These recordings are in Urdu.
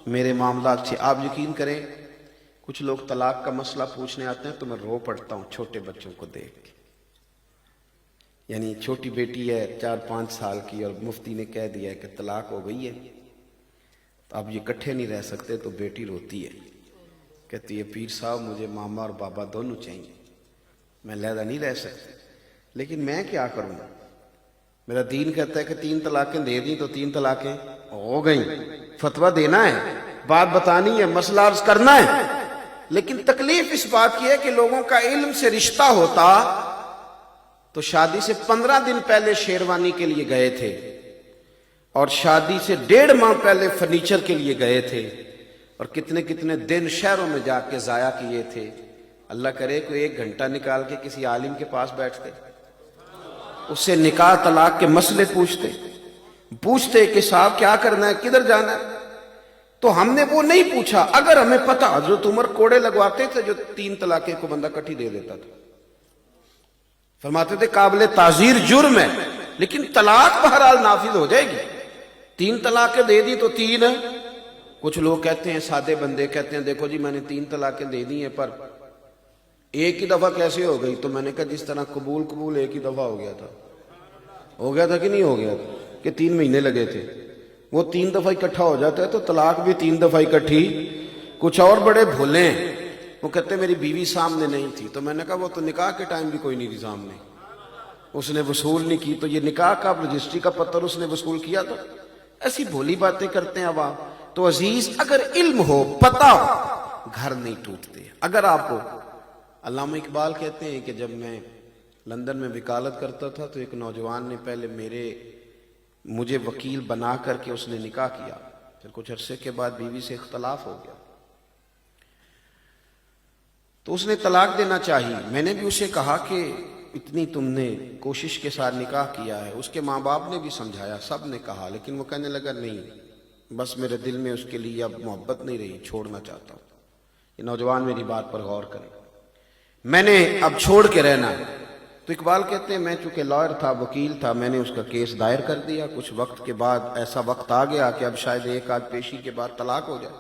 میرے معاملات سے آپ یقین کریں کچھ لوگ طلاق کا مسئلہ پوچھنے آتے ہیں تو میں رو پڑتا ہوں چھوٹے بچوں کو دیکھ کے. یعنی چھوٹی بیٹی ہے 4-5 سال کی اور مفتی نے کہہ دیا ہے کہ طلاق ہو گئی ہے تو اب یہ اکٹھے نہیں رہ سکتے, تو بیٹی روتی ہے, کہتی ہے پیر صاحب مجھے ماما اور بابا دونوں چاہیے, میں علیحدہ نہیں رہ سکتی. لیکن میں کیا کروں؟ میرا دین کہتا ہے کہ 3 طلاقیں دے دیں تو 3 طلاقیں ہو گئیں. فتویٰ دینا ہے, بات بتانی ہے, مسئلہ عرض کرنا ہے. لیکن تکلیف اس بات کی ہے کہ لوگوں کا علم سے رشتہ ہوتا تو شادی سے 15 دن پہلے شیروانی کے لیے گئے تھے اور شادی سے 1.5 ماہ پہلے فرنیچر کے لیے گئے تھے اور کتنے کتنے دن شہروں میں جا کے ضائع کیے تھے. اللہ کرے کوئی 1 گھنٹہ نکال کے کسی عالم کے پاس بیٹھتے, اس سے نکاح طلاق کے مسئلے پوچھتے کہ صاحب کیا کرنا ہے, کدھر جانا ہے. تو ہم نے وہ نہیں پوچھا. اگر ہمیں پتہ, حضرت عمر کوڑے لگواتے تھے جو 3 طلاقیں کو بندہ کٹھی دے دیتا تھا, فرماتے تھے قابل تعزیر جرم ہے, لیکن طلاق بہرحال نافذ ہو جائے گی. 3 طلاقیں دے دی تو 3. کچھ لوگ کہتے ہیں, سادے بندے کہتے ہیں دیکھو جی میں نے 3 طلاقیں دے دی ہیں پر ایک ہی دفعہ کیسے ہو گئی؟ تو میں نے کہا جس طرح قبول ایک ہی دفعہ ہو گیا تھا کہ نہیں ہو گیا تھا, کہ 3 مہینے لگے تھے. وہ 3 دفعہ اکٹھا ہو جاتا ہے تو طلاق بھی 3 دفعہ اکٹھی. کچھ اور بڑے بھولے ہیں, وہ کہتے میری بیوی سامنے نہیں تھی. تو میں نے کہا وہ تو نکاح کے ٹائم بھی کوئی نہیں تھی سامنے, اس نے وصول نہیں کی, تو یہ نکاح کا رجسٹری کا پتر اس نے وصول کیا تھا. ایسی بھولی باتیں کرتے ہیں عوام. تو عزیز اگر علم ہو, پتہ ہو, گھر نہیں ٹوٹتے. اگر آپ کو, علامہ اقبال کہتے ہیں کہ جب میں لندن میں وکالت کرتا تھا تو ایک نوجوان نے پہلے مجھے وکیل بنا کر کے اس نے نکاح کیا, پھر کچھ عرصے کے بعد بیوی سے اختلاف ہو گیا تو اس نے طلاق دینا چاہیے. میں نے بھی اسے کہا کہ اتنی تم نے کوشش کے ساتھ نکاح کیا ہے. اس کے ماں باپ نے بھی سمجھایا, سب نے کہا, لیکن وہ کہنے لگا نہیں, بس میرے دل میں اس کے لیے اب محبت نہیں رہی, چھوڑنا چاہتا ہوں. یہ نوجوان میری بات پر غور کرے, میں نے اب چھوڑ کے رہنا ہے. تو اقبال کہتے ہیں میں چونکہ لائر تھا, وکیل تھا, میں نے اس کا کیس دائر کر دیا. کچھ وقت کے بعد ایسا وقت آ گیا کہ اب شاید 1 آدھ پیشی کے بعد طلاق ہو جائے.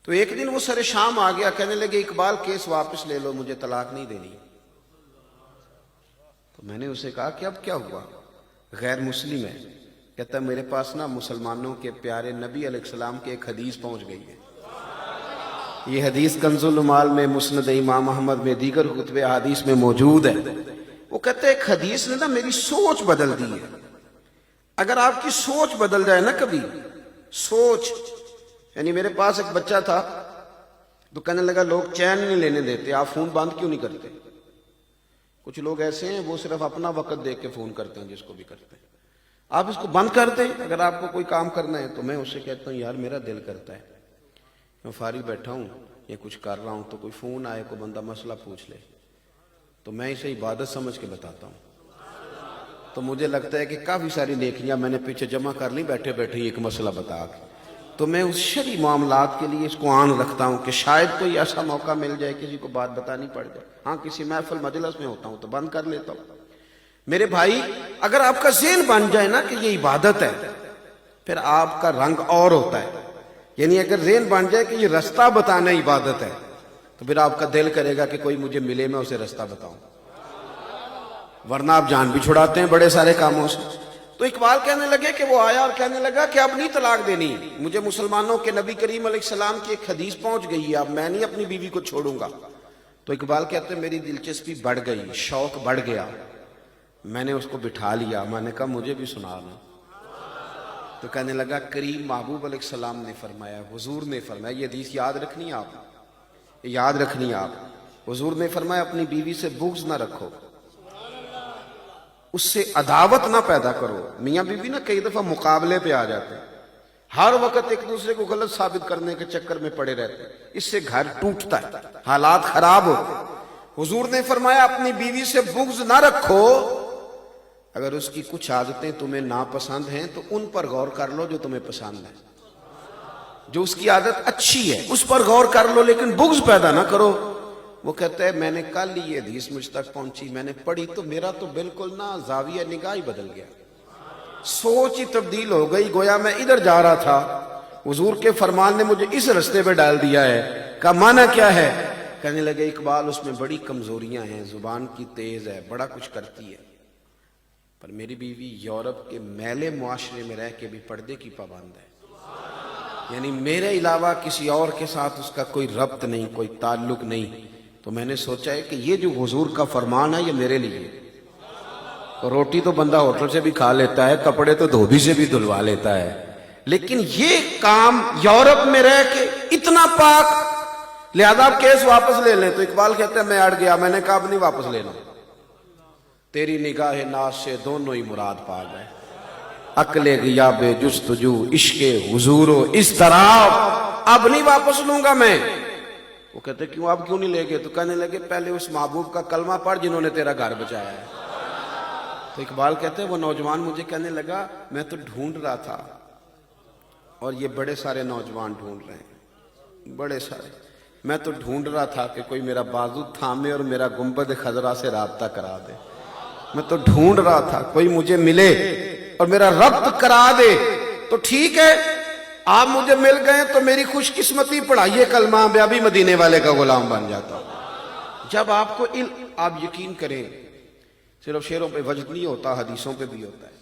تو ایک دن وہ سر شام آ گیا, کہنے لگے اقبال کیس واپس لے لو, مجھے طلاق نہیں دینی. تو میں نے اسے کہا کہ اب کیا ہوا؟ غیر مسلم ہے. کہتا ہے میرے پاس نا مسلمانوں کے پیارے نبی علیہ السلام کی ایک حدیث پہنچ گئی ہے. یہ حدیث کنز العمال میں, مسند امام احمد میں, دیگر کتب احادیث میں موجود ہے. وہ کہتے ہیں ایک حدیث نے نا میری سوچ بدل دی ہے. اگر آپ کی سوچ بدل جائے نا کبھی, سوچ, یعنی میرے پاس ایک بچہ تھا تو کہنے لگا لوگ چین نہیں لینے دیتے, آپ فون بند کیوں نہیں کرتے؟ کچھ لوگ ایسے ہیں وہ صرف اپنا وقت دیکھ کے فون کرتے ہیں, جس کو بھی کرتے ہیں. آپ اس کو بند کر دیں. اگر آپ کو کوئی کام کرنا ہے تو میں اس سے کہتا ہوں یار میرا دل کرتا ہے میں فارغ بیٹھا ہوں یا کچھ کر رہا ہوں تو کوئی فون آئے, کوئی بندہ مسئلہ پوچھ لے تو میں اسے عبادت سمجھ کے بتاتا ہوں. تو مجھے لگتا ہے کہ کافی ساری نیکیاں میں نے پیچھے جمع کر لی بیٹھے بیٹھے ایک مسئلہ بتا کے. تو میں اس شرعی معاملات کے لیے اس کو آن رکھتا ہوں کہ شاید کوئی ایسا موقع مل جائے کسی کو بات بتانی پڑ جائے. ہاں کسی محفل مجلس میں ہوتا ہوں تو بند کر لیتا ہوں. میرے بھائی اگر آپ کا ذہن بن جائے نا کہ یہ عبادت ہے, پھر آپ کا رنگ اور ہوتا ہے. یعنی اگر ذہن بن جائے کہ یہ رستہ بتانا عبادت ہے تو پھر آپ کا دل کرے گا کہ کوئی مجھے ملے میں اسے رستہ بتاؤں, ورنہ آپ جان بھی چھڑاتے ہیں بڑے سارے کاموں سے. تو اقبال کہنے لگے کہ وہ آیا اور کہنے لگا کہ اب نہیں طلاق دینی, مجھے مسلمانوں کے نبی کریم علیہ السلام کی ایک حدیث پہنچ گئی ہے, اب میں نہیں اپنی بیوی کو چھوڑوں گا. تو اقبال کہتے ہیں میری دلچسپی بڑھ گئی, شوق بڑھ گیا. میں نے اس کو بٹھا لیا, میں نے کہا مجھے بھی سنا دو. تو کہنے لگا کریم محبوب علیہ السلام نے فرمایا, حضور نے فرمایا, یہ حدیث یاد رکھنی ہے آپ, یاد رکھنی ہے آپ. حضور نے فرمایا اپنی بیوی سے بغض نہ رکھو, اس سے عداوت نہ پیدا کرو. میاں بیوی نا کئی دفعہ مقابلے پہ آ جاتے ہیں, ہر وقت ایک دوسرے کو غلط ثابت کرنے کے چکر میں پڑے رہتے ہیں, اس سے گھر ٹوٹتا ہے, حالات خراب ہوتے ہیں. حضور نے فرمایا اپنی بیوی سے بغض نہ رکھو, اگر اس کی کچھ عادتیں تمہیں ناپسند ہیں تو ان پر غور کر لو جو تمہیں پسند ہے. جو اس کی عادت اچھی ہے اس پر غور کر لو, لیکن بغض پیدا نہ کرو. وہ کہتا ہے میں نے کل یہ حدیث مجھ تک پہنچی, میں نے پڑھی تو میرا تو بالکل نا زاویہ نگاہ ہی بدل گیا, سوچ ہی تبدیل ہو گئی. گویا میں ادھر جا رہا تھا حضور کے فرمان نے مجھے اس رستے پہ ڈال دیا ہے. کا معنی کیا ہے؟ کہنے لگے اقبال اس میں بڑی کمزوریاں ہیں، زبان کی تیز ہے، بڑا کچھ کرتی ہے، پر میری بیوی یورپ کے میلے معاشرے میں رہ کے بھی پردے کی پابند ہے، یعنی میرے علاوہ کسی اور کے ساتھ اس کا کوئی ربط نہیں، کوئی تعلق نہیں. تو میں نے سوچا ہے کہ یہ جو حضور کا فرمان ہے یہ میرے لیے. روٹی تو بندہ ہوٹل سے بھی کھا لیتا ہے، کپڑے تو دھوبی سے بھی دھلوا لیتا ہے، لیکن یہ کام یورپ میں رہ کے اتنا پاک، لہذا آپ کیس واپس لے لیں. تو اقبال کہتا ہے میں اڑ گیا، میں نے کہا اب نہیں واپس لینا، تیری نگاہ ناز سے دونوں ہی مراد پا گئے. عقل غیاب جستجو، عشق حضور و اضطراب، اب نہیں واپس لوں گا میں. وہ کہتے کیوں، آپ کیوں نہیں لے گئے؟ تو کہنے لگے پہلے اس محبوب کا کلمہ پڑھ جنہوں نے تیرا گھر بچایا ہے. تو اقبال کہتے ہیں وہ نوجوان مجھے کہنے لگا میں تو ڈھونڈ رہا تھا، اور یہ بڑے سارے نوجوان ڈھونڈ رہے ہیں، بڑے سارے. میں تو ڈھونڈ رہا تھا کہ کوئی میرا بازو تھامے اور میرا گنبد خضرا سے رابطہ کرا دے. میں تو ڈھونڈ رہا تھا کوئی مجھے ملے اور میرا ربط کرا دے. تو ٹھیک ہے، آپ مجھے مل گئے تو میری خوش قسمتی، پڑھائیے کلمہ، میں ابھی مدینے والے کا غلام بن جاتا ہوں. جب آپ کو آپ یقین کریں، صرف شعروں پہ وجد نہیں ہوتا، حدیثوں پہ بھی ہوتا ہے.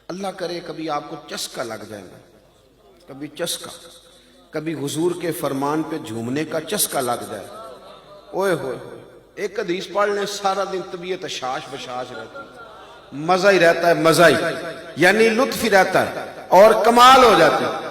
اللہ کرے کبھی آپ کو چسکا لگ جائے گا، کبھی چسکا، کبھی حضور کے فرمان پہ جھومنے کا چسکا لگ جائے، اوئے ہوئے ہوئے، ایک حدیث پڑھ لیں سارا دن طبیعت شاش بشاش رہتی ہے، مزہ ہی رہتا ہے، مزہ ہی، یعنی لطف ہی رہتا ہے اور کمال ہو جاتی ہے.